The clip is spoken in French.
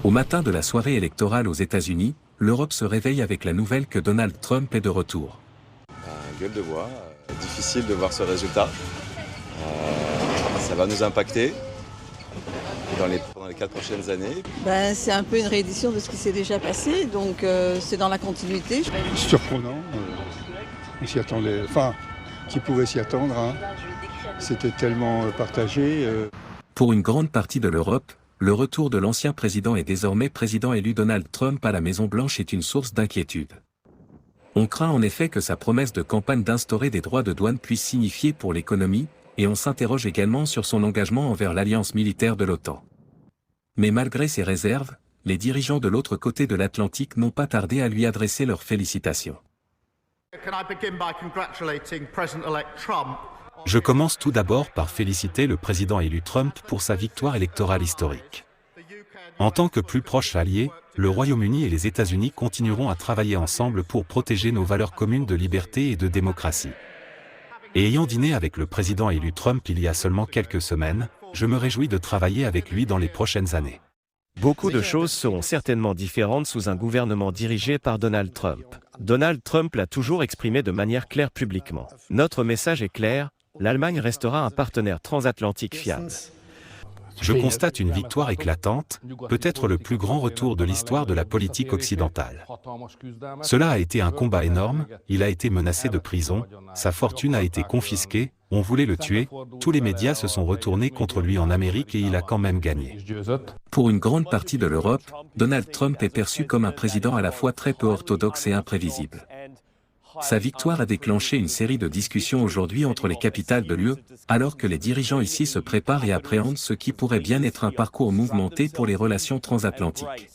Au matin de la soirée électorale aux États-Unis, l'Europe se réveille avec la nouvelle que Donald Trump est de retour. Gueule de bois, difficile de voir ce résultat. Ça va nous impacter pendant les 4 prochaines années. C'est un peu une réédition de ce qui s'est déjà passé, donc c'est dans la continuité. Surprenant, on s'y attendait, enfin, qui pouvait s'y attendre, hein. C'était tellement partagé. Pour une grande partie de l'Europe, le retour de l'ancien président et désormais président élu Donald Trump à la Maison-Blanche est une source d'inquiétude. On craint en effet que sa promesse de campagne d'instaurer des droits de douane puisse signifier pour l'économie, et on s'interroge également sur son engagement envers l'alliance militaire de l'OTAN. Mais malgré ces réserves, les dirigeants de l'autre côté de l'Atlantique n'ont pas tardé à lui adresser leurs félicitations. Je commence tout d'abord par féliciter le président élu Trump pour sa victoire électorale historique. En tant que plus proche allié, le Royaume-Uni et les États-Unis continueront à travailler ensemble pour protéger nos valeurs communes de liberté et de démocratie. Et ayant dîné avec le président élu Trump il y a seulement quelques semaines, je me réjouis de travailler avec lui dans les prochaines années. Beaucoup de choses seront certainement différentes sous un gouvernement dirigé par Donald Trump. Donald Trump l'a toujours exprimé de manière claire publiquement. Notre message est clair, l'Allemagne restera un partenaire transatlantique fiable. Je constate une victoire éclatante, peut-être le plus grand retour de l'histoire de la politique occidentale. Cela a été un combat énorme, il a été menacé de prison, sa fortune a été confisquée, on voulait le tuer, tous les médias se sont retournés contre lui en Amérique et il a quand même gagné. Pour une grande partie de l'Europe, Donald Trump est perçu comme un président à la fois très peu orthodoxe et imprévisible. Sa victoire a déclenché une série de discussions aujourd'hui entre les capitales de l'UE, alors que les dirigeants ici se préparent et appréhendent ce qui pourrait bien être un parcours mouvementé pour les relations transatlantiques.